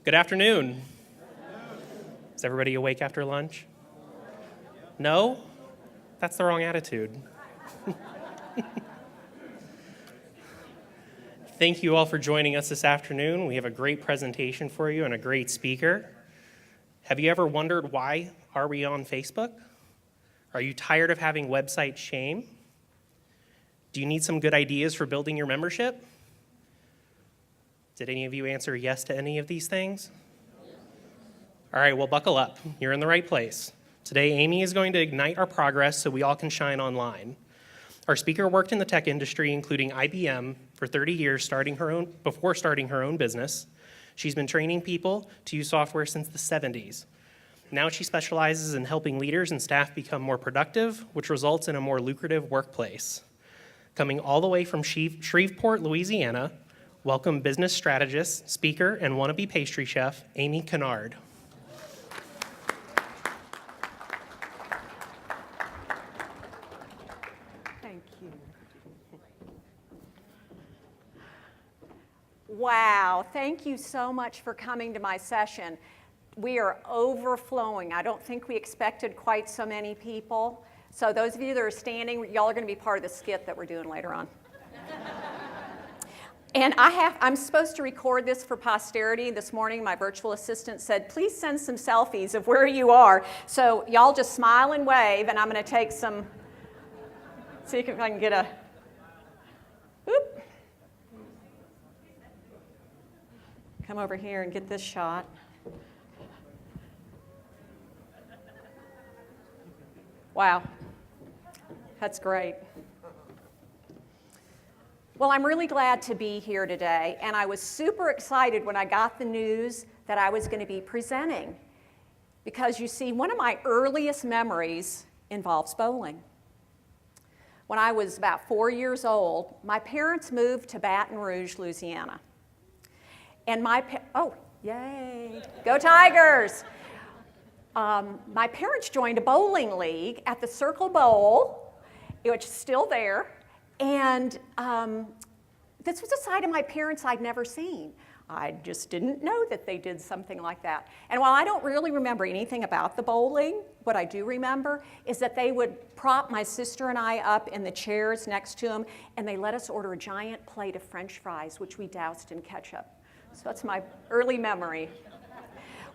Good afternoon. Is everybody awake after lunch? No? That's the wrong attitude. Thank you all for joining us this afternoon. We have a great presentation for you and a great speaker. Have you ever wondered why are we on Facebook? Are you tired of having website shame? Do you need some good ideas for building your membership? Did any of you answer yes to any of these things? All right, well, buckle up. You're in the right place. Today, Amy is going to ignite our progress so we all can shine online. Our speaker worked in the tech industry, including IBM, for 30 years before starting her own business. She's been training people to use software since the 70s. Now she specializes in helping leaders and staff become more productive, which results in a more lucrative workplace. Coming all the way from Shreveport, Louisiana, welcome business strategist, speaker, and wannabe pastry chef, Amy Kennard. Thank you. Wow, thank you so much for coming to my session. We are overflowing. I don't think we expected quite so many people. So those of you that are standing, y'all are going to be part of the skit that we're doing later on. And I'm supposed to record this for posterity. This morning, my virtual assistant said, please send some selfies of where you are. So y'all just smile and wave, and I'm going to take some, see if I can get a, whoop. Come over here and get this shot. Wow, that's great. Well, I'm really glad to be here today, and I was super excited when I got the news that I was going to be presenting, because you see, one of my earliest memories involves bowling. When I was about 4 years old, my parents moved to Baton Rouge, Louisiana. And oh, yay, go Tigers! My parents joined a bowling league at the Circle Bowl, which is still there. And this was a side of my parents I'd never seen. I just didn't know that they did something like that. And while I don't really remember anything about the bowling, what I do remember is that they would prop my sister and I up in the chairs next to them, and they let us order a giant plate of French fries, which we doused in ketchup. So that's my early memory.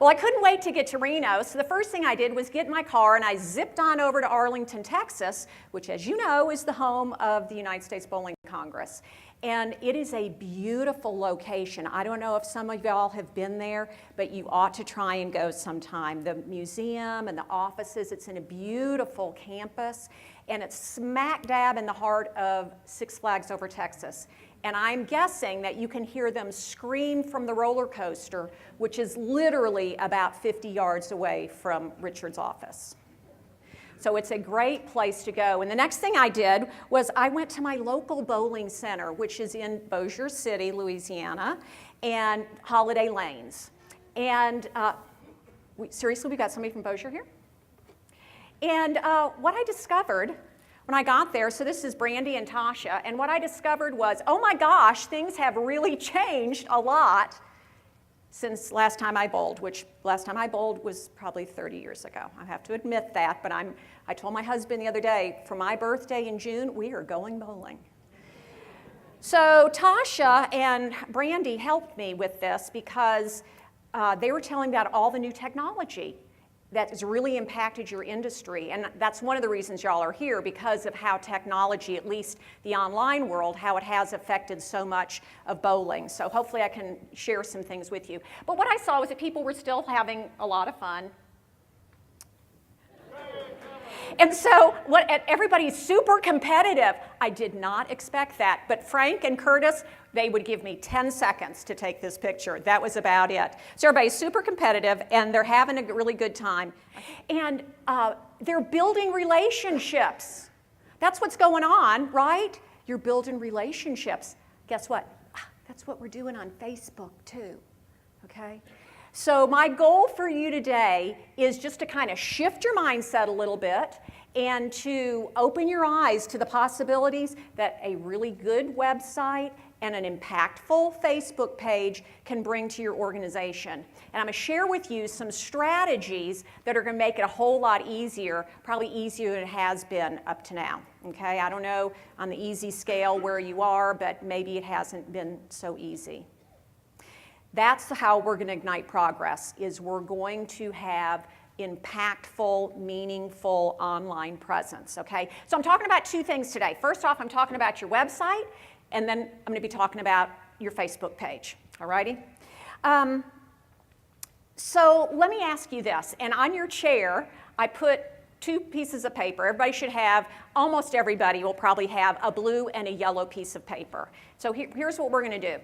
Well, I couldn't wait to get to Reno, so the first thing I did was get in my car and I zipped on over to Arlington, Texas, which, as you know, is the home of the United States Bowling Congress. And it is a beautiful location. I don't know if some of y'all have been there, but you ought to try and go sometime. The museum and the offices, it's in a beautiful campus, and it's smack dab in the heart of Six Flags Over Texas. And I'm guessing that you can hear them scream from the roller coaster, which is literally about 50 yards away from Richard's office. So it's a great place to go. And the next thing I did was I went to my local bowling center, which is in Bossier City, Louisiana, and Holiday Lanes. And seriously, we got somebody from Bossier here? And what I discovered when I got there, so this is Brandy and Tasha, and what I discovered was, oh my gosh, things have really changed a lot since last time I bowled, which last time I bowled was probably 30 years ago. I have to admit that, but I told my husband the other day, for my birthday in June, we are going bowling. So Tasha and Brandy helped me with this because they were telling me about all the new technology that has really impacted your industry. And that's one of the reasons y'all are here, because of how technology, at least the online world, how it has affected so much of bowling. So hopefully I can share some things with you. But what I saw was that people were still having a lot of fun. And so everybody's super competitive. I did not expect that. But Frank and Curtis, they would give me 10 seconds to take this picture. That was about it. So everybody's super competitive, and they're having a really good time. And they're building relationships. That's what's going on, right? You're building relationships. Guess what? That's what we're doing on Facebook, too. Okay? So my goal for you today is just to kind of shift your mindset a little bit and to open your eyes to the possibilities that a really good website and an impactful Facebook page can bring to your organization. And I'm going to share with you some strategies that are going to make it a whole lot easier, probably easier than it has been up to now. Okay, I don't know on the easy scale where you are, but maybe it hasn't been so easy. That's how we're going to ignite progress, is we're going to have impactful, meaningful online presence, okay? So I'm talking about two things today. First off, I'm talking about your website, and then I'm going to be talking about your Facebook page, all righty? So let me ask you this, and on your chair, I put 2 pieces of paper. Everybody should have, almost everybody will probably have a blue and a yellow piece of paper. So here's what we're going to do.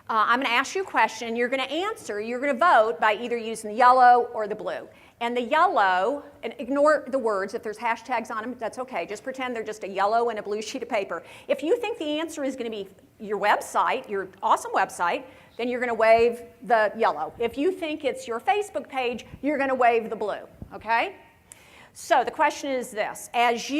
I'm going to ask you a question. You're going to answer. You're going to vote by either using the yellow or the blue. And the yellow, and ignore the words. If there's hashtags on them, that's okay. Just pretend they're just a yellow and a blue sheet of paper. If you think the answer is going to be your website, your awesome website, then you're going to wave the yellow. If you think it's your Facebook page, you're going to wave the blue, okay? So the question is this. As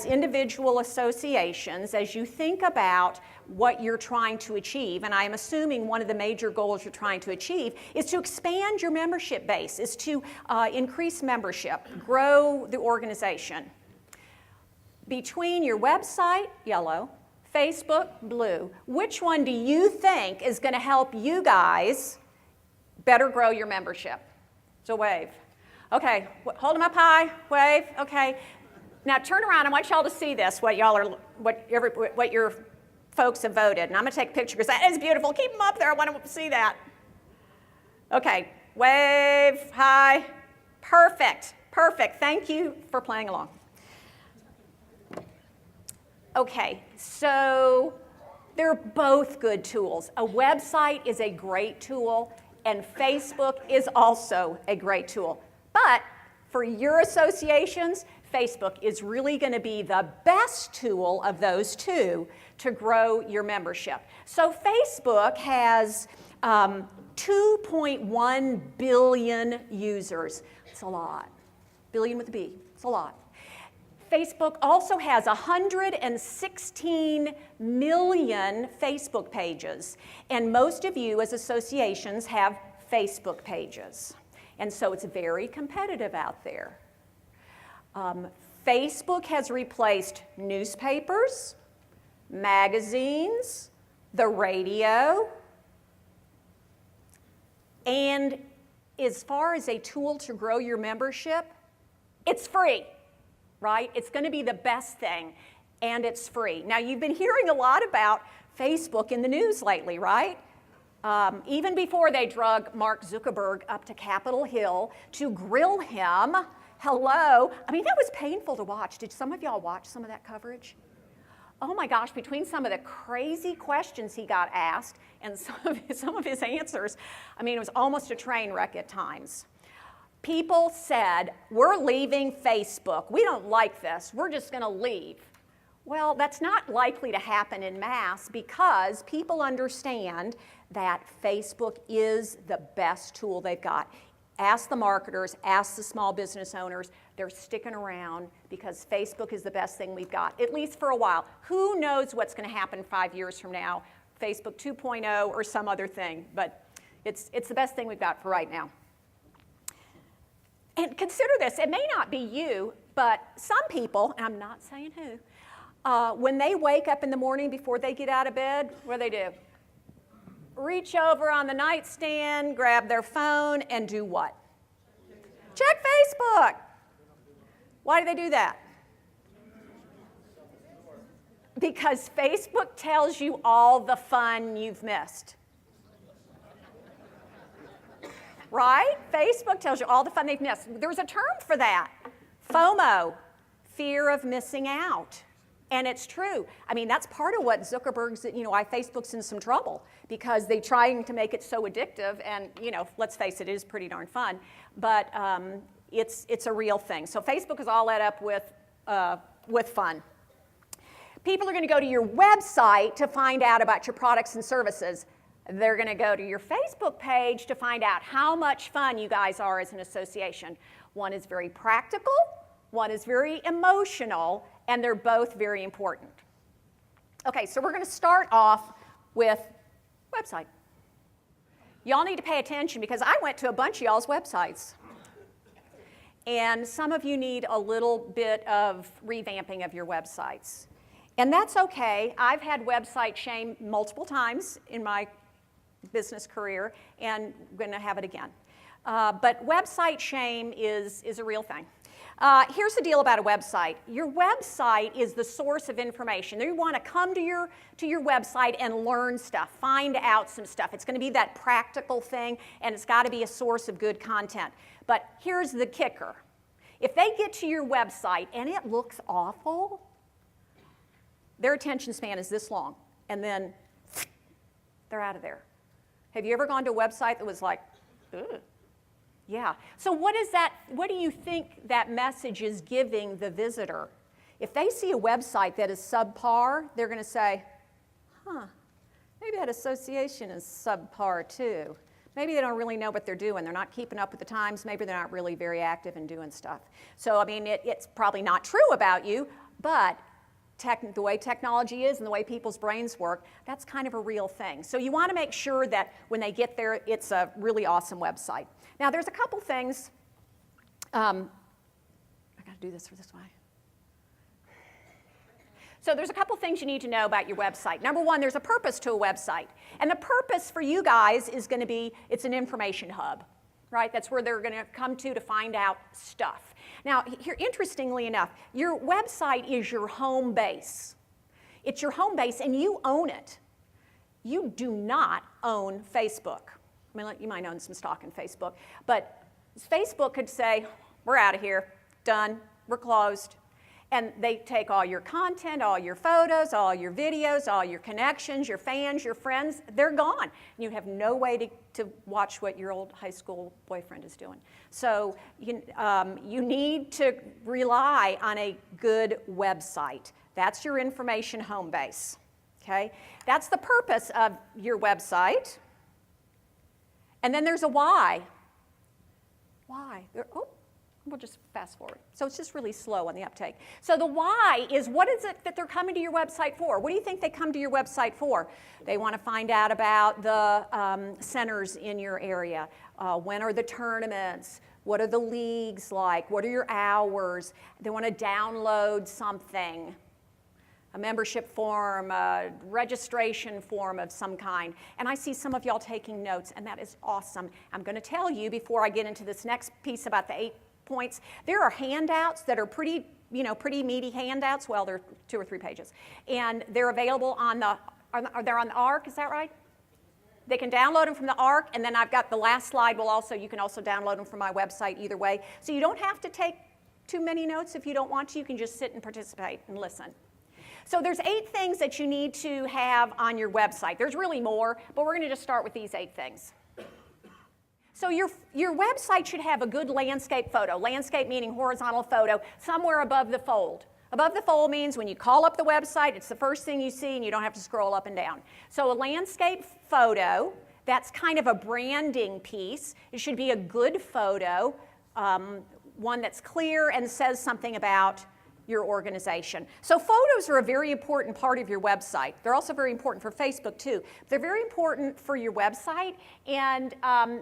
individual associations, as you think about what you're trying to achieve, and I'm assuming one of the major goals you're trying to achieve is to expand your membership base, is to increase membership, grow the organization. Between your website, yellow, Facebook, blue, which one do you think is going to help you guys better grow your membership? So wave. Okay, hold them up high, wave, okay. Now turn around, I want y'all to see this, what your folks have voted. And I'm going to take a picture because that is beautiful. Keep them up there, I want to see that. Okay, wave, high, perfect, perfect. Thank you for playing along. Okay, so they're both good tools. A website is a great tool, and Facebook is also a great tool. But for your associations, Facebook is really going to be the best tool of those two to grow your membership. So Facebook has 2.1 billion users. It's a lot. Billion with a B. It's a lot. Facebook also has 116 million Facebook pages. And most of you as associations have Facebook pages. And so it's very competitive out there. Facebook has replaced newspapers, magazines, the radio, and as far as a tool to grow your membership, it's free, right? It's going to be the best thing, and it's free. Now, you've been hearing a lot about Facebook in the news lately, right? Even before they drug Mark Zuckerberg up to Capitol Hill to grill him. Hello. I mean, that was painful to watch. Did some of y'all watch some of that coverage? Oh my gosh, between some of the crazy questions he got asked and some of his answers, I mean, it was almost a train wreck at times. People said, we're leaving Facebook. We don't like this. We're just going to leave. Well, that's not likely to happen en masse because people understand that Facebook is the best tool they've got. Ask the marketers, ask the small business owners. They're sticking around because Facebook is the best thing we've got, at least for a while. Who knows what's going to happen 5 years from now, Facebook 2.0 or some other thing, but it's the best thing we've got for right now. And consider this, it may not be you, but some people, and I'm not saying who, when they wake up in the morning before they get out of bed, what do? Reach over on the nightstand, grab their phone, and do what? Check Facebook. Why do they do that? Because Facebook tells you all the fun you've missed. Right? Facebook tells you all the fun they've missed. There's a term for that. FOMO, fear of missing out. And it's true. I mean, that's part of what Zuckerberg's, why Facebook's in some trouble because they're trying to make it so addictive. And, let's face it, it is pretty darn fun. But it's a real thing. So Facebook is all let up with fun. People are going to go to your website to find out about your products and services. They're going to go to your Facebook page to find out how much fun you guys are as an association. One is very practical, one is very emotional, and they're both very important. Okay, so we're going to start off with website. Y'all need to pay attention because I went to a bunch of y'all's websites. And some of you need a little bit of revamping of your websites. And that's okay. I've had website shame multiple times in my business career, and I'm going to have it again. But website shame is a real thing. Here's the deal about a website. Your website is the source of information. You want to come to your website and learn stuff, find out some stuff. It's going to be that practical thing, and it's got to be a source of good content. But here's the kicker. If they get to your website and it looks awful, their attention span is this long, and then they're out of there. Have you ever gone to a website that was like, ugh? Yeah. So what do you think that message is giving the visitor? If they see a website that is subpar, they're going to say, maybe that association is subpar too. Maybe they don't really know what they're doing. They're not keeping up with the times. Maybe they're not really very active in doing stuff. So, I mean, it's probably not true about you, but the way technology is and the way people's brains work, that's kind of a real thing. So you want to make sure that when they get there, it's a really awesome website. Now, there's a couple things. I got to do this way. So there's a couple things you need to know about your website. Number one, there's a purpose to a website. And the purpose for you guys is going to be, it's an information hub, right? That's where they're going to come to find out stuff. Now, here, interestingly enough, your website is your home base. It's your home base, and you own it. You do not own Facebook. I mean, you might own some stock in Facebook, but Facebook could say, we're out of here, done, we're closed. And they take all your content, all your photos, all your videos, all your connections, your fans, your friends, they're gone. You have no way to watch what your old high school boyfriend is doing. So you need to rely on a good website. That's your information home base, okay? That's the purpose of your website. And then there's a why. Why? We'll just fast forward. So it's just really slow on the uptake. So the why is, what is it that they're coming to your website for? What do you think they come to your website for? They want to find out about the centers in your area. When are the tournaments? What are the leagues like? What are your hours? They want to download something, a membership form, a registration form of some kind. And I see some of y'all taking notes, and that is awesome. I'm going to tell you before I get into this next piece about the 8 points. There are handouts that are pretty meaty handouts. Well, they're 2 or 3 pages. And they're available on the ARC, is that right? They can download them from the ARC, and then I've got the last slide you can also download them from my website either way. So you don't have to take too many notes if you don't want to. You can just sit and participate and listen. So there's 8 things that you need to have on your website. There's really more, but we're going to just start with these 8 things. So your website should have a good landscape photo, landscape meaning horizontal photo, somewhere above the fold. Above the fold means when you call up the website, it's the first thing you see and you don't have to scroll up and down. So a landscape photo, that's kind of a branding piece. It should be a good photo, one that's clear and says something about your organization. So photos are a very important part of your website. They're also very important for Facebook too. They're very important for your website, and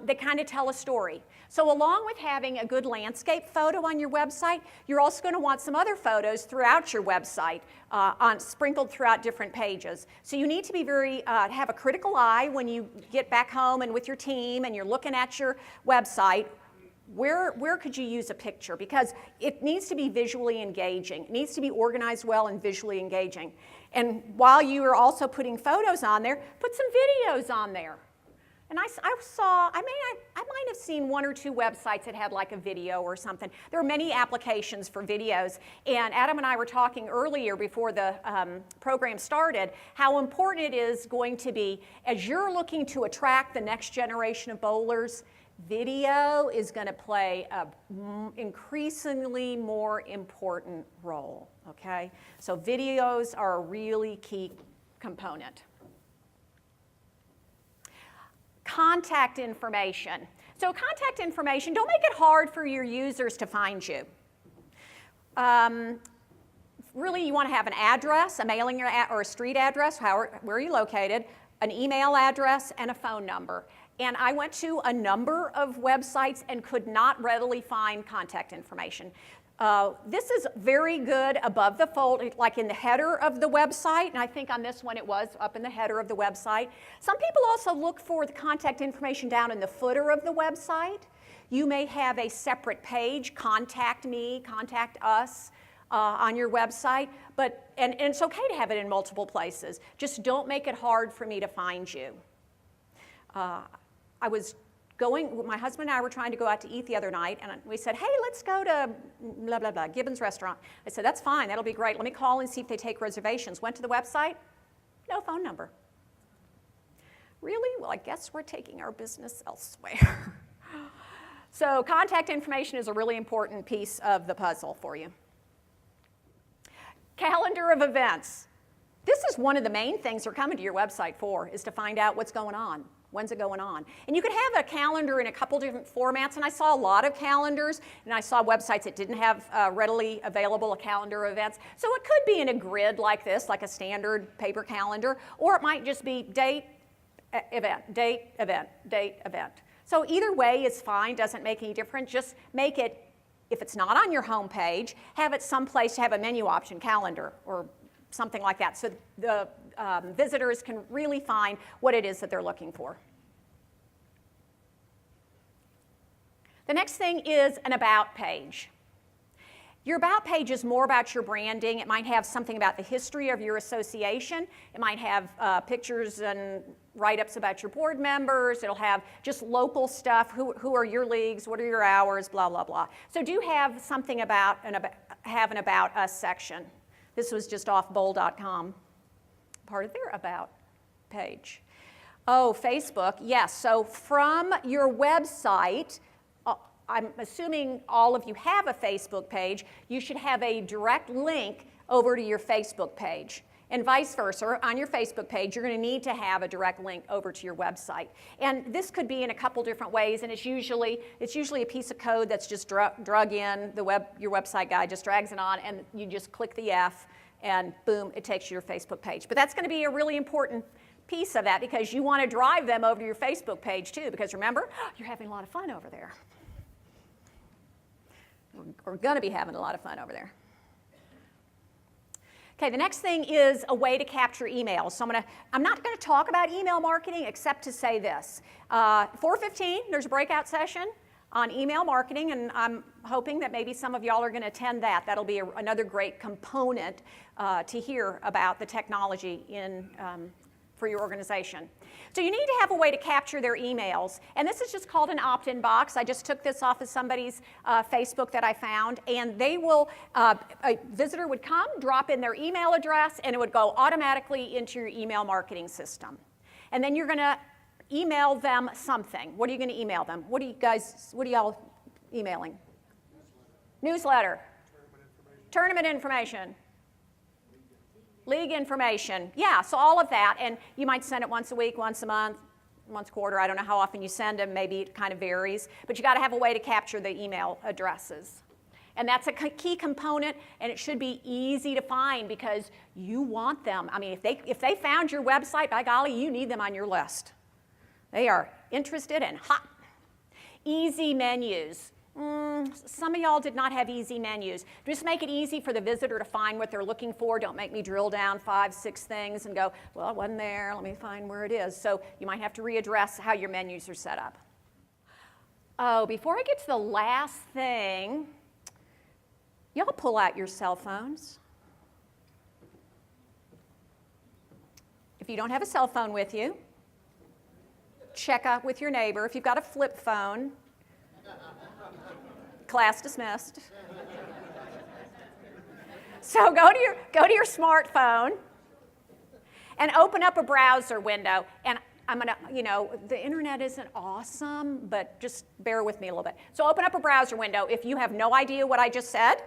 they kind of tell a story. So along with having a good landscape photo on your website, you're also going to want some other photos throughout your website, sprinkled throughout different pages. So you need to be have a critical eye when you get back home and with your team and you're looking at your website. Where could you use a picture? Because it needs to be visually engaging. It needs to be organized well and visually engaging. And while you are also putting photos on there, put some videos on there. And I might have seen 1 or 2 websites that had like a video or something. There are many applications for videos. And Adam and I were talking earlier before the program started how important it is going to be as you're looking to attract the next generation of bowlers. Video is going to play an increasingly more important role, okay? So videos are a really key component. Contact information. So contact information, don't make it hard for your users to find you. really you want to have an address, a mailing or a street address, where you're located, an email address, and a phone number. And I went to a number of websites and could not readily find contact information. This is very good above the fold, like in the header of the website, and I think on this one it was up in the header of the website. Some people also look for the contact information down in the footer of the website. You may have a separate page, contact me, contact us, on your website, and it's okay to have it in multiple places. Just don't make it hard for me to find you. My husband and I were trying to go out to eat the other night, and we said, hey, let's go to blah, blah, blah, Gibbons Restaurant. I said, that's fine, that'll be great. Let me call and see if they take reservations. Went to the website, no phone number. Really? Well, I guess we're taking our business elsewhere. So contact information is a really important piece of the puzzle for you. Calendar of events. This is one of the main things they're coming to your website for, is to find out what's going on. When's it going on? And you can have a calendar in a couple different formats, and I saw a lot of calendars, and I saw websites that didn't have readily available a calendar of events. So it could be in a grid like this, like a standard paper calendar, or it might just be date, event, date, event, date, event. So either way is fine, doesn't make any difference. Just make it, if it's not on your home page, have it someplace to have a menu option, calendar, or something like that, so the visitors can really find what it is that they're looking for. The next thing is an about page. Your about page is more about your branding. It might have something about the history of your association. It might have pictures and write-ups about your board members. It'll have just local stuff. Who are your leagues? What are your hours? Blah, blah, blah. So do have something have an About Us section. This was just off bowl.com, part of their About page. Oh, Facebook, yes. So from your website, I'm assuming all of you have a Facebook page, you should have a direct link over to your Facebook page. And vice versa, on your Facebook page, you're going to need to have a direct link over to your website. And this could be in a couple different ways, and it's usually a piece of code that's just drug in, your website guy just drags it on, and you just click the F, and boom, it takes you to your Facebook page. But that's going to be a really important piece of that, because you want to drive them over to your Facebook page too, because remember, you're having a lot of fun over there. We're going to be having a lot of fun over there. Okay, the next thing is a way to capture emails. So I'm not going to talk about email marketing except to say this. 4:15, there's a breakout session on email marketing, and I'm hoping that maybe some of y'all are going to attend that. That'll be another great component to hear about the technology for your organization. So you need to have a way to capture their emails, and this is just called an opt-in box. I just took this off of somebody's Facebook that I found, and they will, a visitor would come, drop in their email address, and it would go automatically into your email marketing system. And then you're going to email them something. What are you going to email them? What are y'all emailing? Newsletter. Tournament information. League information. Yeah, so all of that. And you might send it once a week, once a month, once a quarter. I don't know how often you send them. Maybe it kind of varies. But you got to have a way to capture the email addresses. And that's a key component, and it should be easy to find because you want them. I mean, if they found your website, by golly, you need them on your list. They are interested and hot. Easy menus. Some of y'all did not have easy menus. Just make it easy for the visitor to find what they're looking for. Don't make me drill down 5, 6 things and go, well, it wasn't there. Let me find where it is. So you might have to readdress how your menus are set up. Oh, before I get to the last thing, y'all pull out your cell phones. If you don't have a cell phone with you, check out with your neighbor. If you've got a flip phone, class dismissed. So go to your smartphone and open up a browser window. And I'm gonna, the internet isn't awesome, but just bear with me a little bit. So open up a browser window. If you have no idea what I just said,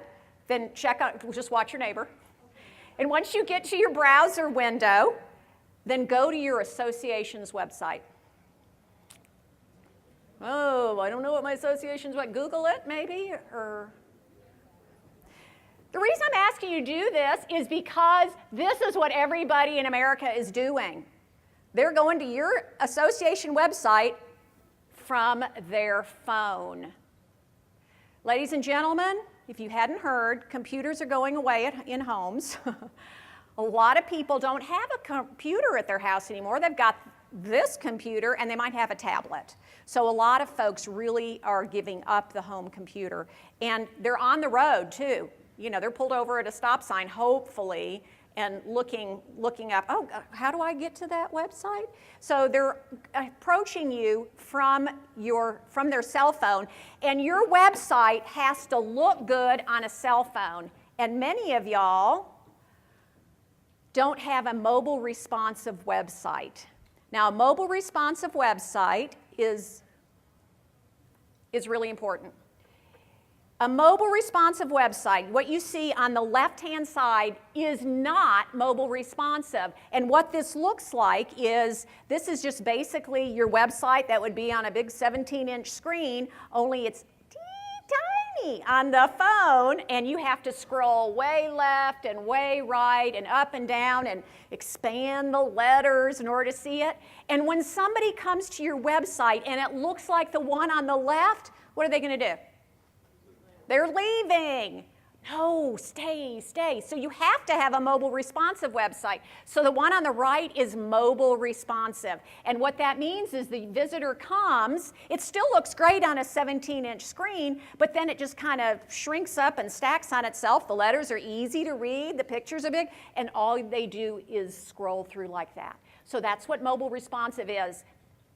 then just watch your neighbor. And once you get to your browser window, then go to your association's website. Oh, I don't know what my association's like. Google it, maybe, or The reason I'm asking you to do this is because this is what everybody in America is doing. They're going to your association website from their phone. Ladies and gentlemen, if you hadn't heard, computers are going away in homes. A lot of people don't have a computer at their house anymore. They've got this computer and they might have a tablet. So a lot of folks really are giving up the home computer. And they're on the road too. You know, they're pulled over at a stop sign, hopefully, and looking up, oh, how do I get to that website? So they're approaching you from their cell phone, and your website has to look good on a cell phone. And many of y'all don't have a mobile responsive website. Now, a mobile responsive website is really important. A mobile responsive website, what you see on the left-hand side, is not mobile responsive. And what this looks like is, this is just basically your website that would be on a big 17-inch screen, only it's teeny tiny on the phone, and you have to scroll way left and way right and up and down and expand the letters in order to see it. And when somebody comes to your website and it looks like the one on the left, what are they going to do? They're leaving. No, stay. So you have to have a mobile responsive website. So the one on the right is mobile responsive. And what that means is the visitor comes, it still looks great on a 17-inch screen, but then it just kind of shrinks up and stacks on itself. The letters are easy to read, the pictures are big, and all they do is scroll through like that. So that's what mobile responsive is.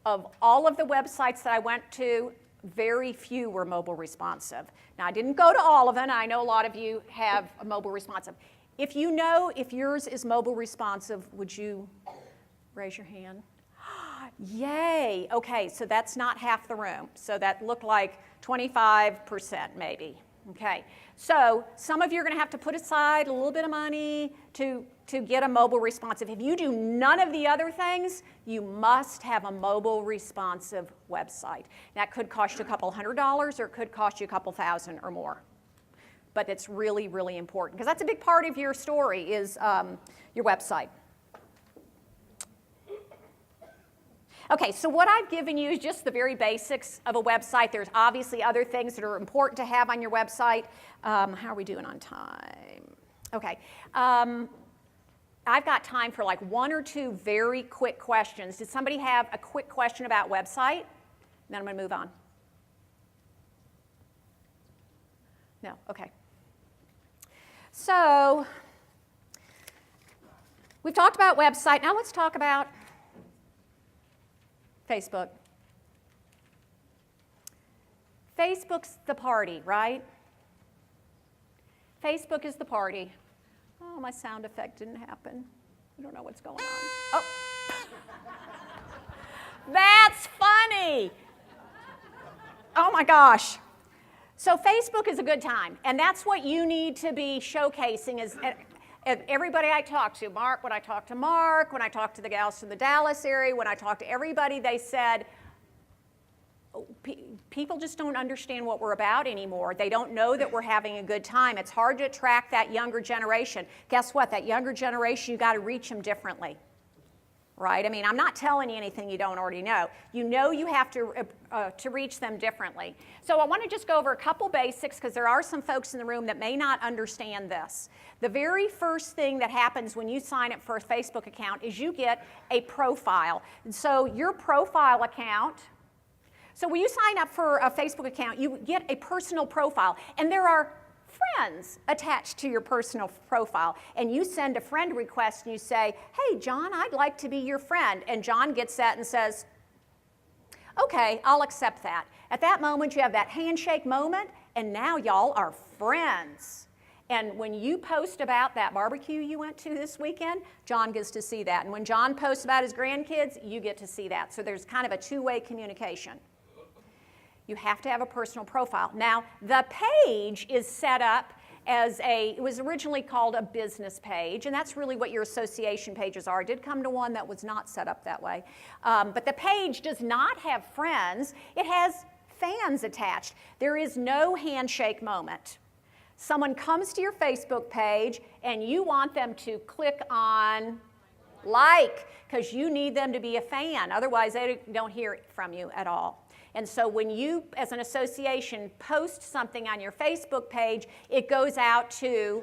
Of all of the websites that I went to, very few were mobile responsive. Now, I didn't go to all of them. I know a lot of you have a mobile responsive. If you know if yours is mobile responsive, would you raise your hand? Yay. Okay, so that's not half the room. So that looked like 25% maybe. Okay, so some of you are going to have to put aside a little bit of money to get a mobile responsive. If you do none of the other things, you must have a mobile responsive website. That could cost you a couple $100 or it could cost you a couple thousand or more. But it's really, really important because that's a big part of your story is your website. Okay, so what I've given you is just the very basics of a website. There's obviously other things that are important to have on your website. How are we doing on time? Okay. I've got time for like one or two very quick questions. Did somebody have a quick question about website? Then I'm going to move on. No? Okay. So we've talked about website. Now let's talk about Facebook. Facebook's the party, right? Facebook is the party. Oh, my sound effect didn't happen. I don't know what's going on. Oh. That's funny. Oh my gosh. So Facebook is a good time, and that's what you need to be showcasing is everybody I talk to, Mark, when I talk to Mark, when I talk to the gals from the Dallas area, when I talk to everybody, they said, people just don't understand what we're about anymore. They don't know that we're having a good time. It's hard to attract that younger generation. Guess what? That younger generation, you got to reach them differently. Right? I mean, I'm not telling you anything you don't already know. You know you have to reach them differently. So I want to just go over a couple basics because there are some folks in the room that may not understand this. The very first thing that happens when you sign up for a Facebook account is you get a profile. And so your profile account, so when you sign up for a Facebook account, you get a personal profile. And there are friends attached to your personal profile, and you send a friend request and you say, hey John, I'd like to be your friend, and John gets that and says, okay, I'll accept that. At that moment you have that handshake moment, and now y'all are friends. And when you post about that barbecue you went to this weekend, John gets to see that, and when John posts about his grandkids, you get to see that. So there's kind of a two-way communication. You have to have a personal profile. Now, the page is set up as it was originally called a business page, and that's really what your association pages are. I did come to one that was not set up that way. But the page does not have friends. It has fans attached. There is no handshake moment. Someone comes to your Facebook page and you want them to click on like, because you need them to be a fan. Otherwise, they don't hear from you at all. And so when you, as an association, post something on your Facebook page, it goes out to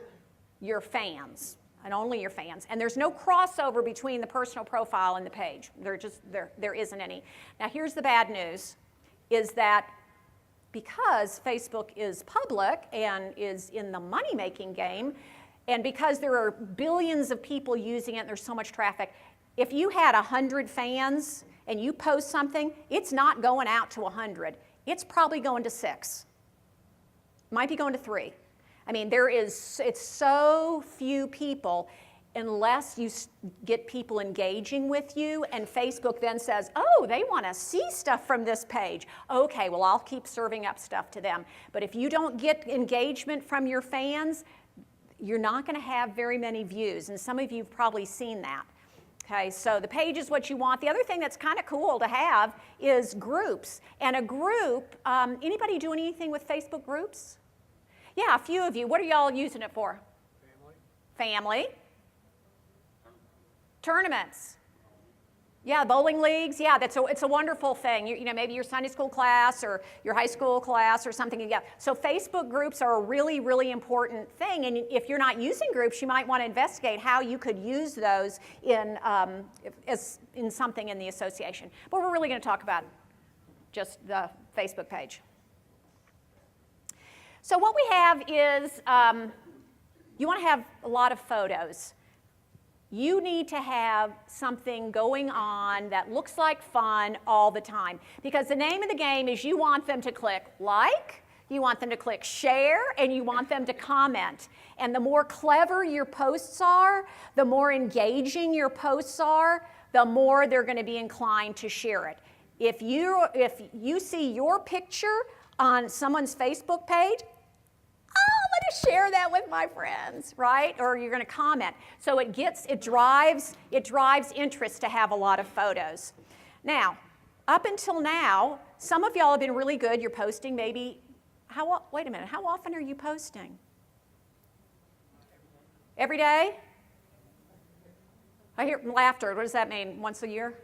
your fans, and only your fans. And there's no crossover between the personal profile and the page. There isn't any. Now, here's the bad news, is that because Facebook is public and is in the money-making game, and because there are billions of people using it and there's so much traffic, if you had 100 fans and you post something, it's not going out to 100. It's probably going to 6. Might be going to 3. I mean, it's so few people unless you get people engaging with you, and Facebook then says, oh, they want to see stuff from this page. Okay, well, I'll keep serving up stuff to them. But if you don't get engagement from your fans, you're not going to have very many views, and some of you have probably seen that. Okay, so the page is what you want. The other thing that's kind of cool to have is groups. And a group, anybody doing anything with Facebook groups? Yeah, a few of you. What are y'all using it for? Family. Tournaments. Yeah, bowling leagues. Yeah, it's a wonderful thing. You know, maybe your Sunday school class or your high school class or something. Yeah. So Facebook groups are a really, really important thing. And if you're not using groups, you might want to investigate how you could use those in something in the association. But we're really going to talk about just the Facebook page. So what we have is you want to have a lot of photos. You need to have something going on that looks like fun all the time. Because the name of the game is you want them to click like, you want them to click share, and you want them to comment. And the more clever your posts are, the more engaging your posts are, the more they're going to be inclined to share it. If you see your picture on someone's Facebook page, I'm going to share that with my friends, right? Or you're going to comment. So it drives interest to have a lot of photos. Now, up until now, some of y'all have been really good. You're posting maybe, wait a minute, how often are you posting? Every day? I hear laughter. What does that mean? Once a year?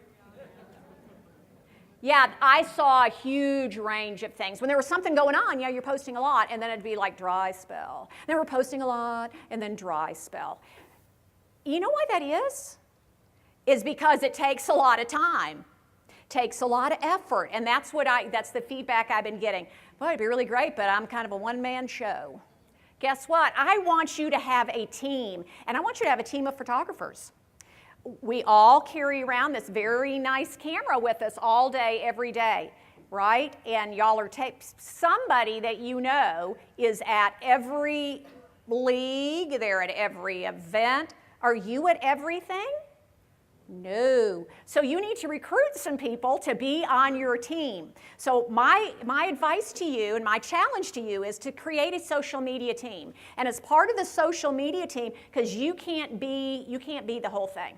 Yeah, I saw a huge range of things. When there was something going on, yeah, you're posting a lot, and then it'd be like dry spell. Then we're posting a lot, and then dry spell. You know why that is? Is because it takes a lot of time, takes a lot of effort, and that's the feedback I've been getting. Boy, it'd be really great, but I'm kind of a one-man show. Guess what? I want you to have a team, and I want you to have a team of photographers. We all carry around this very nice camera with us all day, every day, right? And y'all are somebody that you know is at every league, they're at every event. Are you at everything? No. So you need to recruit some people to be on your team. So my advice to you and my challenge to you is to create a social media team. And as part of the social media team, because you can't be the whole thing.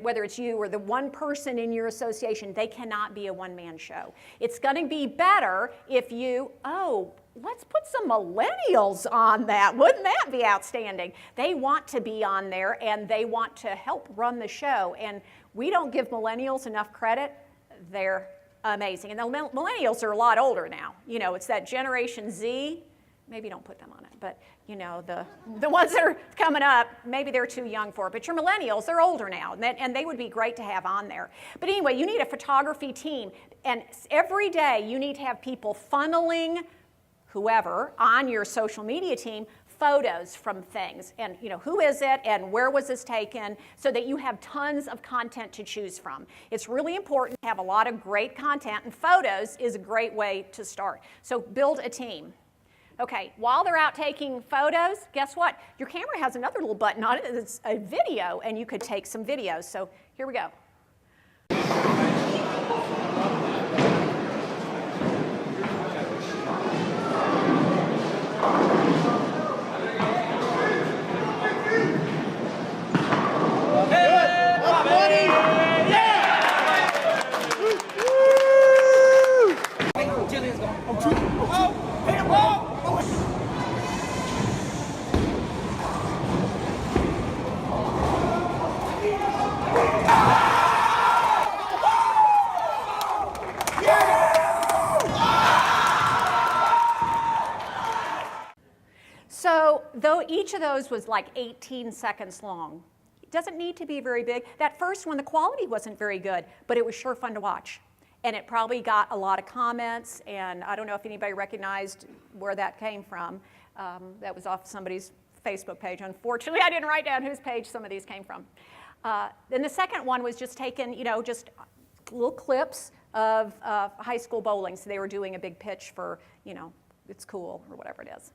Whether it's you or the one person in your association, they cannot be a one-man show. It's going to be better if let's put some millennials on that. Wouldn't that be outstanding? They want to be on there, and they want to help run the show. And we don't give millennials enough credit. They're amazing. And the millennials are a lot older now. You know, it's that Generation Z. Maybe don't put them on it, but you know, the ones that are coming up, maybe they're too young for it, but your millennials, they're older now, and they would be great to have on there. But anyway, you need a photography team, and every day you need to have people funneling whoever on your social media team photos from things, and you know, who is it and where was this taken, so that you have tons of content to choose from. It's really important to have a lot of great content, and photos is a great way to start. So build a team. Okay, while they're out taking photos, guess what? Your camera has another little button on it. It's a video, and you could take some videos. So here we go. each of those was like 18 seconds long. It doesn't need to be very big. That first one, the quality wasn't very good, but it was sure fun to watch. And it probably got a lot of comments, and I don't know if anybody recognized where that came from. That was off somebody's Facebook page. Unfortunately, I didn't write down whose page some of these came from. Then the second one was just taken, just little clips of high school bowling. So they were doing a big pitch for, it's cool or whatever it is.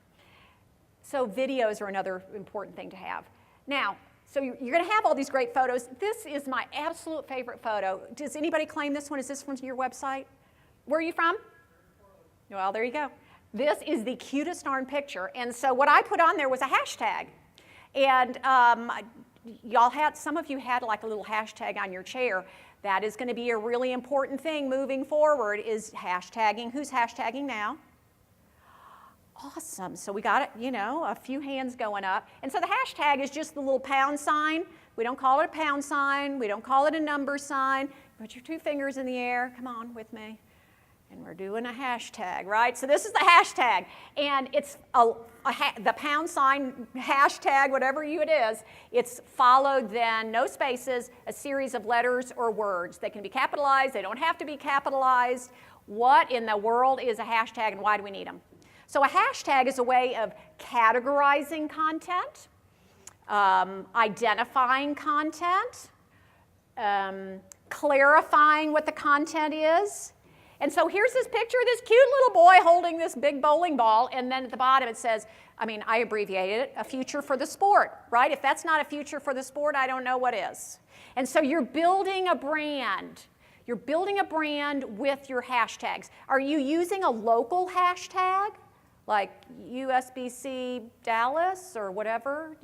So videos are another important thing to have. Now, so you're going to have all these great photos. This is my absolute favorite photo. Does anybody claim this one? Is this from your website? Where are you from? Well, there you go. This is the cutest darn picture. And so what I put on there was a hashtag. And some of you had like a little hashtag on your chair. That is going to be a really important thing moving forward is hashtagging. Who's hashtagging now? Awesome. So we got it, a few hands going up. And so the hashtag is just the little pound sign. We don't call it a pound sign. We don't call it a number sign. Put your 2 fingers in the air. Come on with me. And we're doing a hashtag, right? So this is the hashtag. And it's the pound sign, hashtag, whatever it is. It's followed then, no spaces, a series of letters or words. They can be capitalized. They don't have to be capitalized. What in the world is a hashtag and why do we need them? So a hashtag is a way of categorizing content, identifying content, clarifying what the content is. And so here's this picture of this cute little boy holding this big bowling ball, and then at the bottom it says, I abbreviated it, a future for the sport, right? If that's not a future for the sport, I don't know what is. And so you're building a brand. You're building a brand with your hashtags. Are you using a local hashtag? Like USBC Dallas or whatever.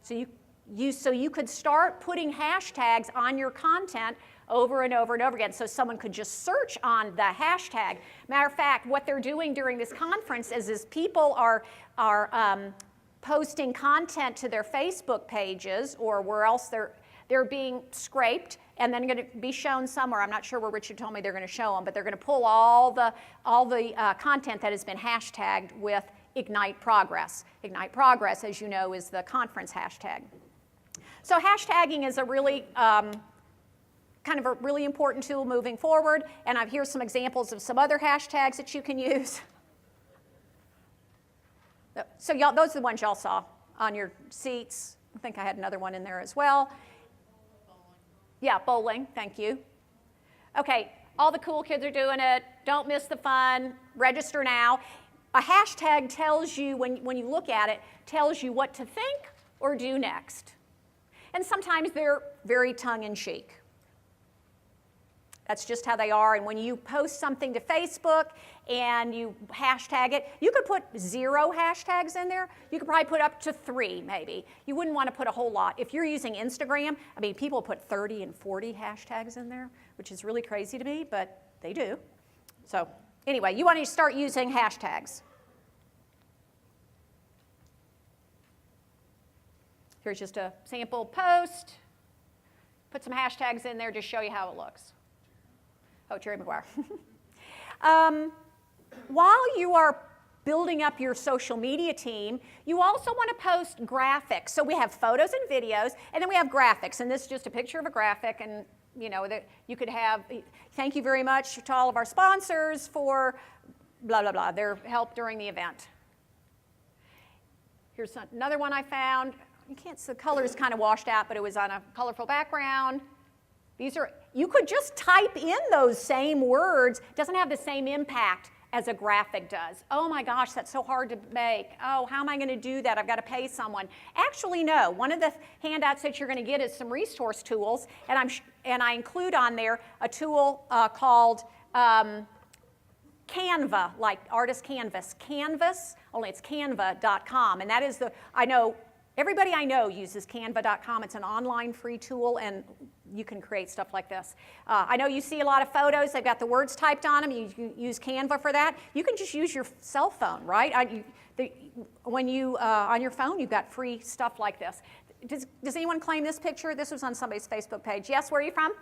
So you could start putting hashtags on your content over and over and over again. So someone could just search on the hashtag. Matter of fact, what they're doing during this conference is people are posting content to their Facebook pages or where else they're being scraped and then going to be shown somewhere. I'm not sure where Richard told me they're going to show them, but they're going to pull all the content that has been hashtagged with Ignite Progress. Ignite Progress, as you know, is the conference hashtag. So hashtagging is a really kind of a really important tool moving forward, and here's some examples of some other hashtags that you can use. So those are the ones y'all saw on your seats. I think I had another one in there as well. Yeah, bowling, thank you. Okay, all the cool kids are doing it. Don't miss the fun. Register now. A hashtag tells you, when you look at it, tells you what to think or do next. And sometimes they're very tongue-in-cheek. That's just how they are. And when you post something to Facebook and you hashtag it, you could put 0 hashtags in there. You could probably put up to 3, maybe. You wouldn't want to put a whole lot. If you're using Instagram, people put 30 and 40 hashtags in there, which is really crazy to me, but they do. So anyway, you want to start using hashtags. Here's just a sample post. Put some hashtags in there to show you how it looks. Oh, Jerry Maguire. While you are building up your social media team, you also want to post graphics. So we have photos and videos, and then we have graphics. And this is just a picture of a graphic, and that you could have, thank you very much to all of our sponsors for blah, blah, blah, their help during the event. Here's another one I found. You can't see, the color is kind of washed out, but it was on a colorful background. You could just type in those same words. It doesn't have the same impact as a graphic does. Oh my gosh, that's so hard to make. Oh, how am I going to do that? I've got to pay someone. Actually, no. One of the handouts that you're going to get is some resource tools, and I include on there a tool called Canva, like Artist Canvas. Canvas, only it's canva.com, and that is everybody I know uses canva.com. It's an online free tool, and you can create stuff like this. I know you see a lot of photos. They've got the words typed on them. You can use Canva for that. You can just use your cell phone, right? On your phone, you've got free stuff like this. Does anyone claim this picture? This was on somebody's Facebook page. Yes, where are you from?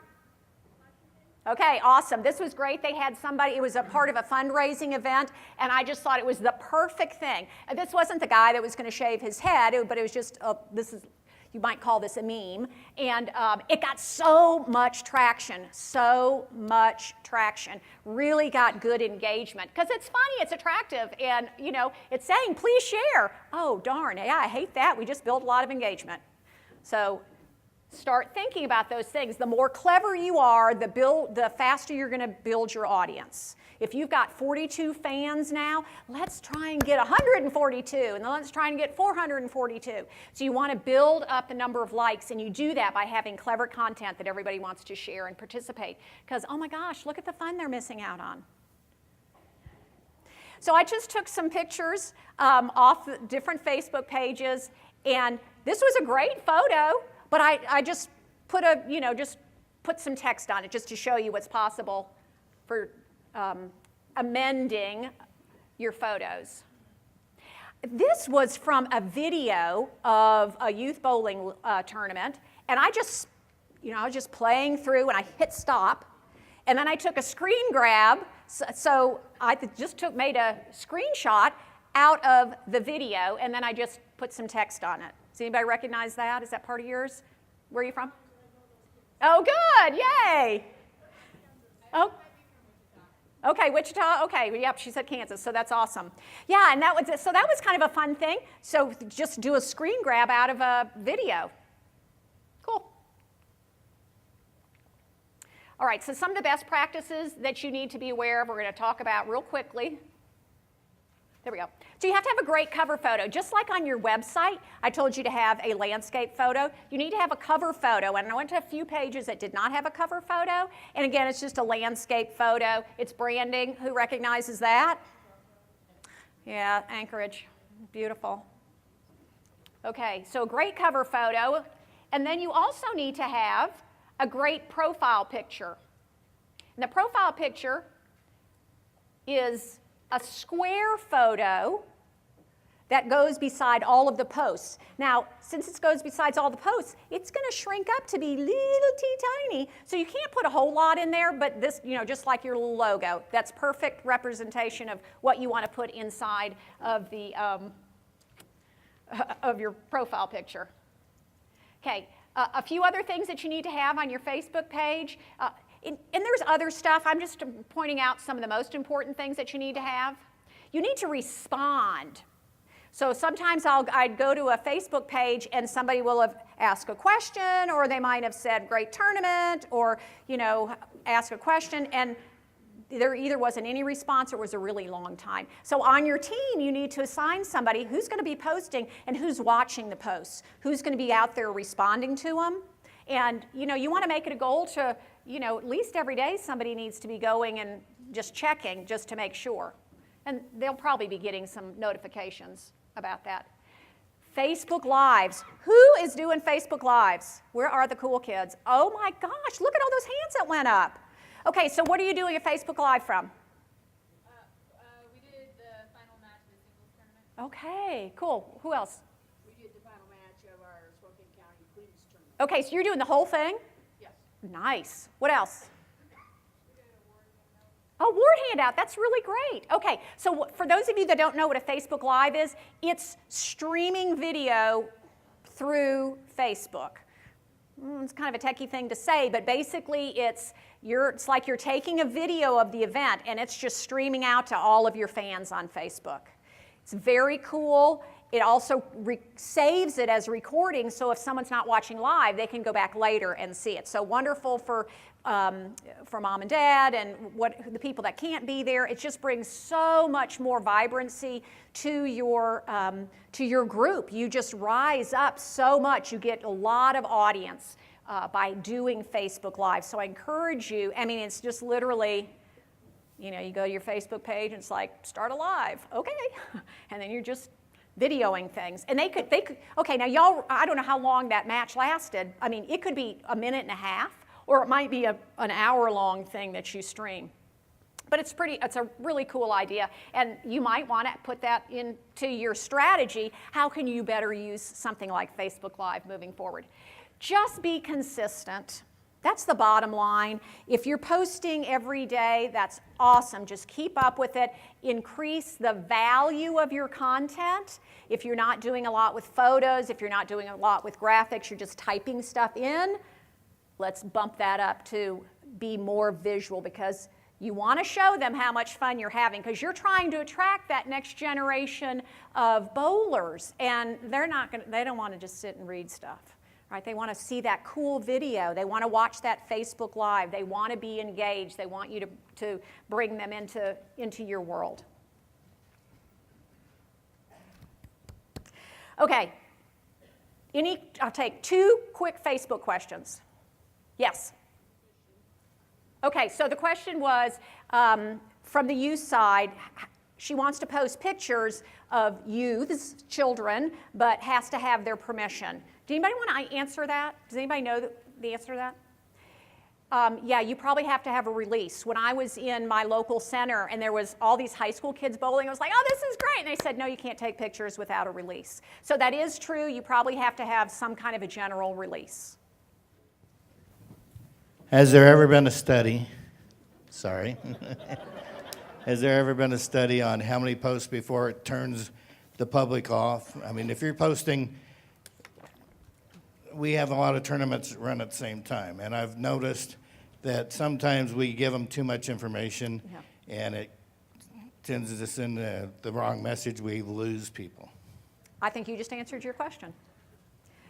Okay, awesome. This was great. They had somebody, it was a part of a fundraising event, and I just thought it was the perfect thing. And this wasn't the guy that was going to shave his head, but it was just, you might call this a meme. And it got so much traction, really got good engagement. Because it's funny, it's attractive, and it's saying, please share. Oh, darn, yeah, I hate that. We just built a lot of engagement. So start thinking about those things. The more clever you are, the faster you're going to build your audience. If you've got 42 fans now, let's try and get 142, and then let's try and get 442. So you want to build up the number of likes, and you do that by having clever content that everybody wants to share and participate. Because, oh my gosh, look at the fun they're missing out on. So I just took some pictures off the different Facebook pages, and this was a great photo, but I just put put some text on it just to show you what's possible for amending your photos. This was from a video of a youth bowling tournament, and I was just playing through, and I hit stop, and then I took a screen grab, so I just made a screenshot out of the video, and then I just put some text on it. Does anybody recognize that? Is that part of yours? Where are you from? Oh, good, yay. Oh. Okay, Wichita. Okay, yep. She said Kansas, so that's awesome. Yeah, and that was kind of a fun thing. So just do a screen grab out of a video. Cool. All right. So some of the best practices that you need to be aware of, we're going to talk about real quickly. There we go. So you have to have a great cover photo. Just like on your website, I told you to have a landscape photo. You need to have a cover photo. And I went to a few pages that did not have a cover photo. And again, it's just a landscape photo. It's branding. Who recognizes that? Yeah, Anchorage. Beautiful. Okay, so a great cover photo. And then you also need to have a great profile picture. And the profile picture is a square photo that goes beside all of the posts. Now, since it goes beside all the posts, it's going to shrink up to be little tiny, so you can't put a whole lot in there, but this, just like your little logo, that's perfect representation of what you want to put inside of the of your profile picture. Okay, a few other things that you need to have on your Facebook page. And there's other stuff. I'm just pointing out some of the most important things that you need to have. You need to respond. So sometimes I'd go to a Facebook page and somebody will have asked a question, or they might have said great tournament, or ask a question, and there either wasn't any response or it was a really long time. So on your team, you need to assign somebody who's going to be posting and who's watching the posts, who's going to be out there responding to them. And you want to make it a goal to, at least every day somebody needs to be going and just checking just to make sure. And they'll probably be getting some notifications about that. Facebook Lives. Who is doing Facebook Lives? Where are the cool kids? Oh my gosh, look at all those hands that went up. Okay, so what are you doing a Facebook Live from? We did the final match of the singles tournament. Okay, cool. Who else? We did the final match of our Spokane County Queens tournament. Okay, so you're doing the whole thing? Yes. Nice. What else? Oh, award handout. That's really great. Okay, so for those of you that don't know what a Facebook Live is, it's streaming video through Facebook. It's kind of a techie thing to say, but basically it's like you're taking a video of the event and it's just streaming out to all of your fans on Facebook. It's very cool. It also saves it as a recording, so if someone's not watching live, they can go back later and see it. So wonderful for mom and dad and the people that can't be there. It just brings so much more vibrancy to your group. You just rise up so much. You get a lot of audience by doing Facebook Live. So I encourage you. I mean, it's just literally, you go to your Facebook page and it's like, start a live. Okay. And then you're just videoing things. And they could, okay, now y'all, I don't know how long that match lasted. I mean, it could be a minute and a half, or it might be an hour-long thing that you stream. But it's a really cool idea. And you might want to put that into your strategy. How can you better use something like Facebook Live moving forward? Just be consistent. That's the bottom line. If you're posting every day, that's awesome. Just keep up with it. Increase the value of your content. If you're not doing a lot with photos, if you're not doing a lot with graphics, you're just typing stuff in, let's bump that up to be more visual, because you want to show them how much fun you're having, because you're trying to attract that next generation of bowlers, and they don't want to just sit and read stuff. Right? They want to see that cool video. They want to watch that Facebook Live. They want to be engaged. They want you to bring them into your world. Okay. I'll take 2 quick Facebook questions. Yes? Okay, so the question was, from the youth side, she wants to post pictures of youths, children, but has to have their permission. Does anybody want to answer that? Does anybody know the answer to that? Yeah, you probably have to have a release. When I was in my local center and there was all these high school kids bowling, I was like, oh, this is great. And they said, no, you can't take pictures without a release. So that is true. You probably have to have some kind of a general release. Has there ever been a study, has there ever been a study on how many posts before it turns the public off? I mean, if you're posting, we have a lot of tournaments run at the same time, and I've noticed that sometimes we give them too much information, and it tends to send the wrong message. We lose people. I think you just answered your question.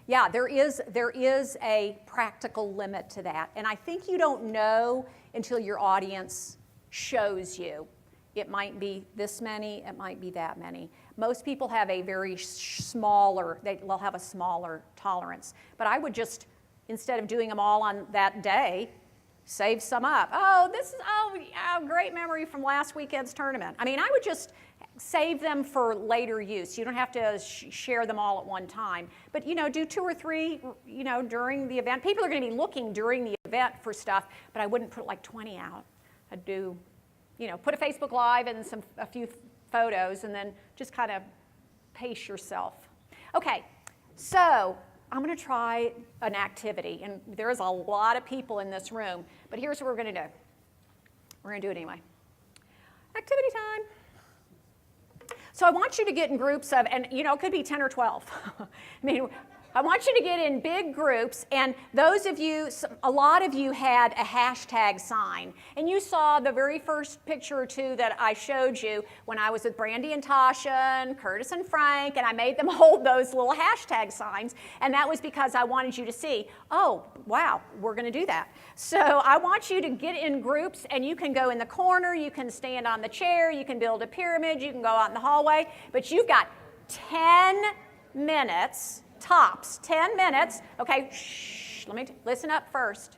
Yeah, there is a practical limit to that. And I think you don't know until your audience shows you. It might be this many, it might be that many. Most people have a very smaller, they'll have a smaller tolerance. But I would just, instead of doing them all on that day, save some up. Oh, great memory from last weekend's tournament. I mean, I would just save them for later use. You don't have to share them all at one time. But, do 2 or 3, during the event. People are going to be looking during the event for stuff, but I wouldn't put like 20 out. I'd do, put a Facebook Live and a few photos, and then just kind of pace yourself. Okay, so I'm going to try an activity, and there's a lot of people in this room, but here's what we're going to do. We're going to do it anyway. Activity time. So I want you to get in groups of, and it could be 10 or 12. I want you to get in big groups, and those of you, a lot of you had a hashtag sign, and you saw the very first picture or 2 that I showed you when I was with Brandy and Tasha and Curtis and Frank, and I made them hold those little hashtag signs, and that was because I wanted you to see, oh, wow, we're going to do that. So I want you to get in groups, and you can go in the corner, you can stand on the chair, you can build a pyramid, you can go out in the hallway, but you've got 10 minutes tops, 10 minutes. Okay, shh, listen up first.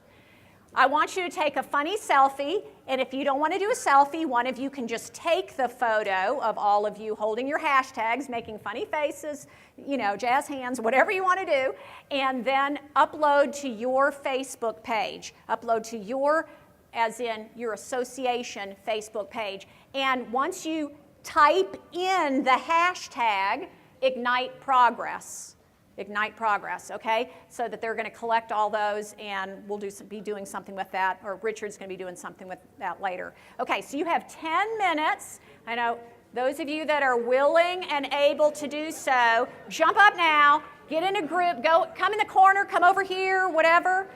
I want you to take a funny selfie, and if you don't want to do a selfie, one of you can just take the photo of all of you holding your hashtags, making funny faces, jazz hands, whatever you want to do, and then upload to your Facebook page. Upload to your association Facebook page. And once you type in the hashtag, Ignite Progress, okay? So that they're going to collect all those, and we'll be doing something with that, or Richard's going to be doing something with that later. Okay, so you have 10 minutes. I know those of you that are willing and able to do so, jump up now, get in a group, come in the corner, come over here, whatever.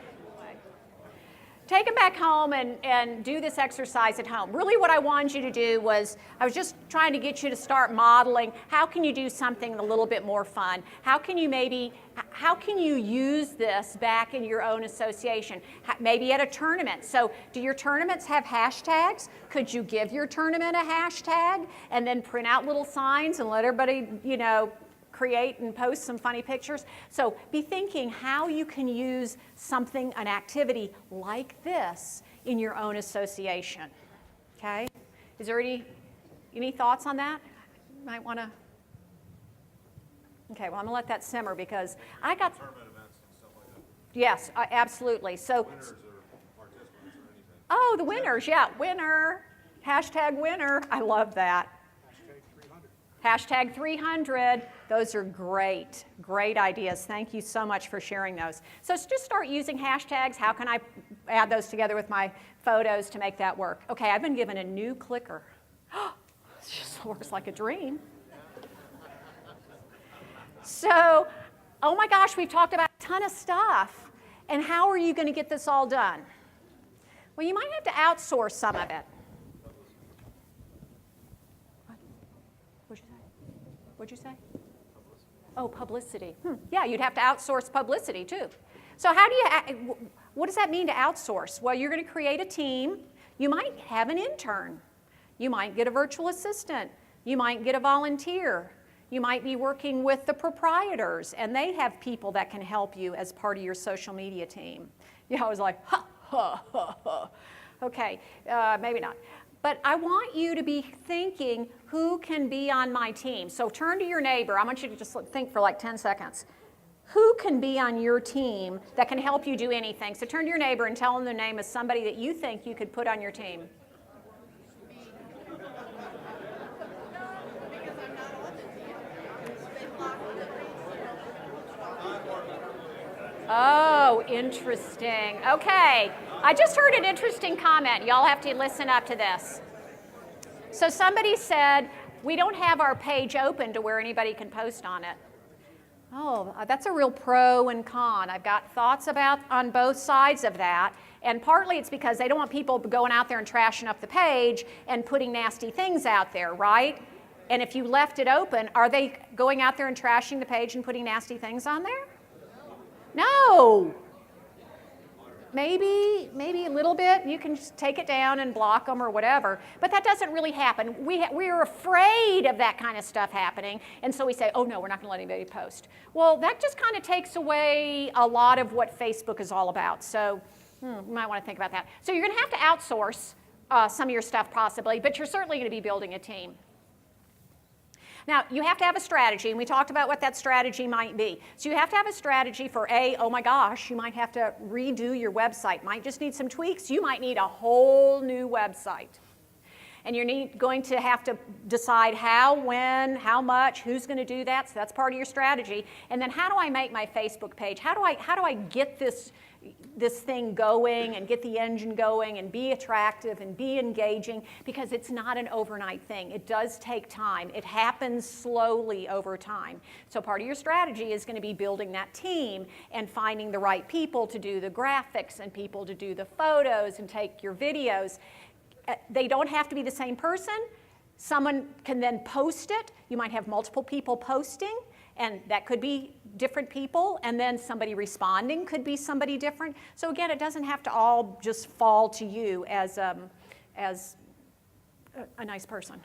Take them back home and do this exercise at home. Really what I wanted you to do was, I was just trying to get you to start modeling, how can you do something a little bit more fun? How can you use this back in your own association? Maybe at a tournament. So do your tournaments have hashtags? Could you give your tournament a hashtag and then print out little signs and let everybody, create and post some funny pictures? So be thinking how you can use something, an activity like this in your own association, okay? Is there any thoughts on that? You might want to, okay, well, I'm going to let that simmer because I got, tournament events and stuff like that. Yes, absolutely. So, Winners or participants or anything. oh, the winners, yeah, winner, hashtag winner, I love that. Hashtag 300. Hashtag 300, Those are great, great ideas. Thank you so much for sharing those. So just start using hashtags. How can I add those together with my photos to make that work? Okay, I've been given a new clicker. It just works like a dream. So, oh my gosh, we've talked about a ton of stuff. And how are you going to get this all done? Well, you might have to outsource some of it. What'd you say? Oh, publicity. Yeah, you'd have to outsource publicity too. So how do you, what does that mean to outsource? Well, you're going to create a team. You might have an intern. You might get a virtual assistant. You might get a volunteer. You might be working with the proprietors, and they have people that can help you as part of your social media team. I was like, ha, ha, ha, ha. Okay, maybe not. But I want you to be thinking, who can be on my team? So turn to your neighbor. I want you to just think for like 10 seconds. Who can be on your team that can help you do anything? So turn to your neighbor and tell them the name of somebody that you think you could put on your team. Oh, interesting. Okay, I just heard an interesting comment. Y'all have to listen up to this. So somebody said, we don't have our page open to where anybody can post on it. Oh, that's a real pro and con. I've got thoughts about on both sides of that. And partly it's because they don't want people going out there and trashing up the page and putting nasty things out there, right? And if you left it open, are they going out there and trashing the page and putting nasty things on there? No. Maybe a little bit. You can just take it down and block them or whatever. But that doesn't really happen. We're afraid of that kind of stuff happening. And so we say, oh, no, we're not going to let anybody post. Well, that just kind of takes away a lot of what Facebook is all about. So you might want to think about that. So you're going to have to outsource some of your stuff possibly, but you're certainly going to be building a team. Now, you have to have a strategy, and we talked about what that strategy might be. So you have to have a strategy for oh my gosh, you might have to redo your website. Might just need some tweaks. You might need a whole new website. And you're going to have to decide how, when, how much, who's going to do that. So that's part of your strategy. And then how do I make my Facebook page? How do I get this thing going and get the engine going and be attractive and be engaging? Because it's not an overnight thing. It does take time. It happens slowly over time. So part of your strategy is going to be building that team and finding the right people to do the graphics and people to do the photos and take your videos. They don't have to be the same person. Someone can then post it. You might have multiple people posting, and that could be different people, and then somebody responding could be somebody different. So again, it doesn't have to all just fall to you as a nice person.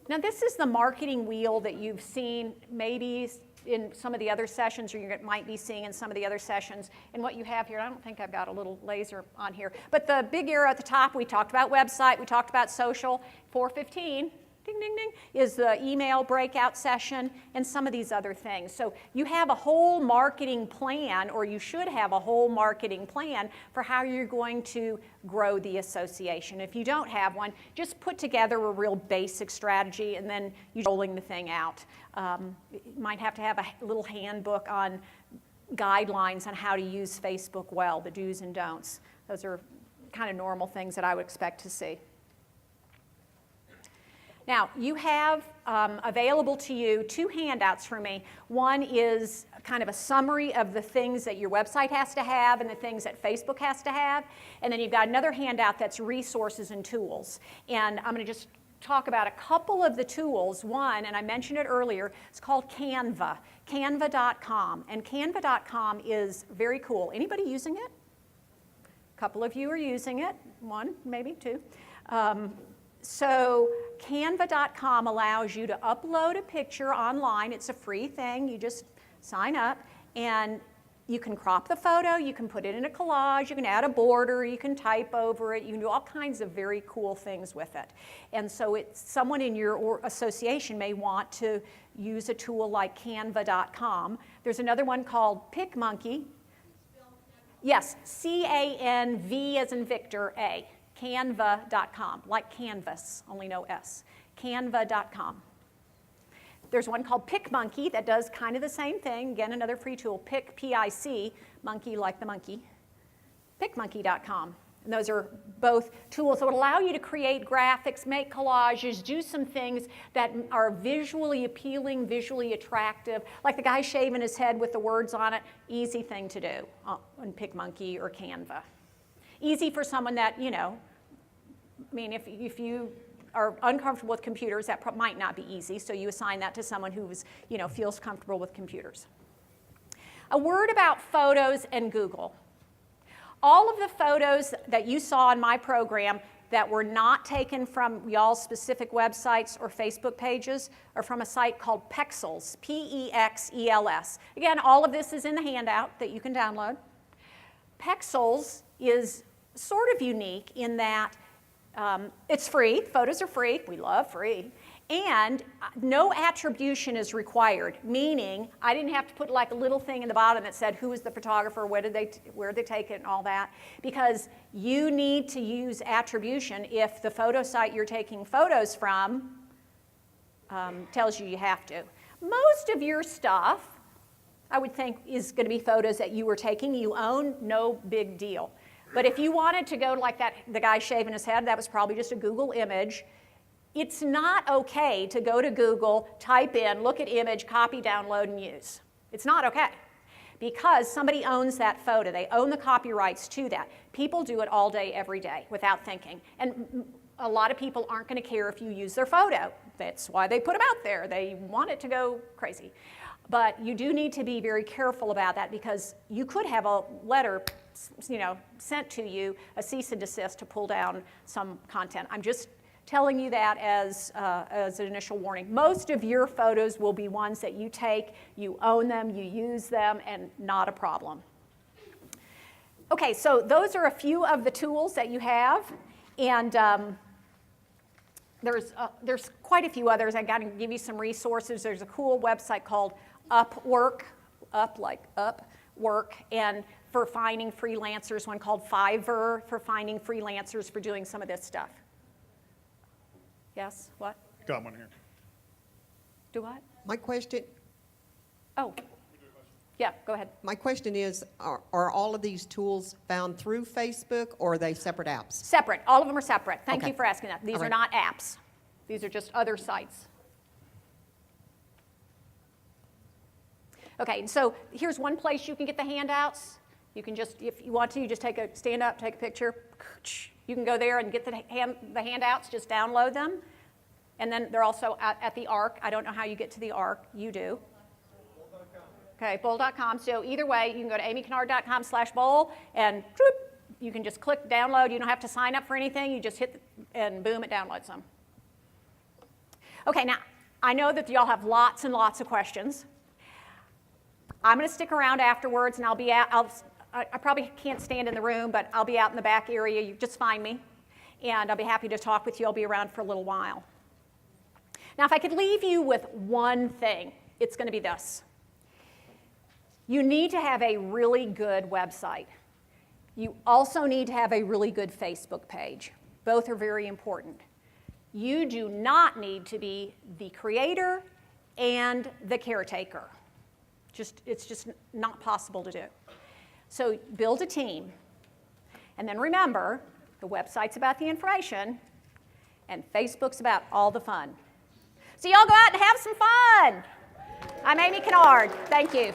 Now this is the marketing wheel that you've seen maybe in some of the other sessions, or you might be seeing in some of the other sessions. And what you have here, I don't think I've got a little laser on here, but the big arrow at the top, we talked about website, we talked about social. 4:15, ding, ding, ding, is the email breakout session and some of these other things. So you have a whole marketing plan, or you should have a whole marketing plan for how you're going to grow the association. If you don't have one, just put together a real basic strategy and then you're rolling the thing out. You might have to have a little handbook on guidelines on how to use Facebook well, the do's and don'ts. Those are kind of normal things that I would expect to see. Now, you have available to you 2 handouts from me. One is kind of a summary of the things that your website has to have and the things that Facebook has to have. And then you've got another handout that's resources and tools. And I'm going to just talk about a couple of the tools. One, and I mentioned it earlier, it's called Canva, canva.com. And canva.com is very cool. Anybody using it? A couple of you are using it. 1, maybe 2. So canva.com allows you to upload a picture online. It's a free thing. You just sign up, and you can crop the photo. You can put it in a collage. You can add a border. You can type over it. You can do all kinds of very cool things with it. And so someone in your association may want to use a tool like canva.com. There's another one called PicMonkey. Yes, C-A-N-V as in Victor, A. Canva.com, like canvas, only no S. Canva.com. There's one called PicMonkey that does kind of the same thing. Again, another free tool, Pic, P-I-C, monkey like the monkey, picmonkey.com. And those are both tools that would allow you to create graphics, make collages, do some things that are visually appealing, visually attractive, like the guy shaving his head with the words on it. Easy thing to do on PicMonkey or Canva. Easy for someone that, you know, I mean, if you are uncomfortable with computers, that might not be easy, so you assign that to someone who is, you know, feels comfortable with computers. A word about photos and Google. All of the photos that you saw in my program that were not taken from y'all's specific websites or Facebook pages are from a site called Pexels, P-E-X-E-L-S. Again, all of this is in the handout that you can download. Pexels is sort of unique in that it's free, photos are free, we love free, and no attribution is required, meaning I didn't have to put like a little thing in the bottom that said who was the photographer, where did they take it, and all that, because you need to use attribution if the photo site you're taking photos from tells you have to. Most of your stuff, I would think, is going to be photos that you were taking, you own, no big deal. But if you wanted to go like that, the guy shaving his head, that was probably just a Google image. It's not okay to go to Google, type in, look at image, copy, download, and use. It's not okay because somebody owns that photo. They own the copyrights to that. People do it all day, every day without thinking. And a lot of people aren't going to care if you use their photo. That's why they put them out there. They want it to go crazy. But you do need to be very careful about that because you could have a letter, you know, sent to you, a cease and desist to pull down some content. I'm just telling you that as an initial warning. Most of your photos will be ones that you take, you own them, you use them, and not a problem. Okay, so those are a few of the tools that you have, and there's quite a few others. I got to give you some resources. There's a cool website called Upwork, up like Upwork, and for finding freelancers, one called Fiverr for finding freelancers for doing some of this stuff. Yes, what? Got one here. Do what? My question, Oh, yeah, go ahead. my question is, are all of these tools found through Facebook or are they separate apps? Separate, all of them are separate. Thank Okay. you for asking that. These All are right. not apps. These are just other sites. Okay, and so here's one place you can get the handouts. You can just, if you want to, you just stand up, take a picture. You can go there and get the handouts, just download them. And then they're also at the ARC. I don't know how you get to the ARC. You do. Okay, bowl.com. So either way, you can go to amykennard.com/bowl and you can just click download. You don't have to sign up for anything. You just hit and boom, it downloads them. Okay, now I know that y'all have lots and lots of questions. I'm going to stick around afterwards, and I'll be out. I probably can't stand in the room, but I'll be out in the back area. You just find me, and I'll be happy to talk with you. I'll be around for a little while. Now, if I could leave you with one thing, it's going to be this. You need to have a really good website. You also need to have a really good Facebook page. Both are very important. You do not need to be the creator and the caretaker. It's just not possible to do. So build a team. And then remember, the website's about the information, and Facebook's about all the fun. So y'all go out and have some fun. I'm Amy Kennard. Thank you.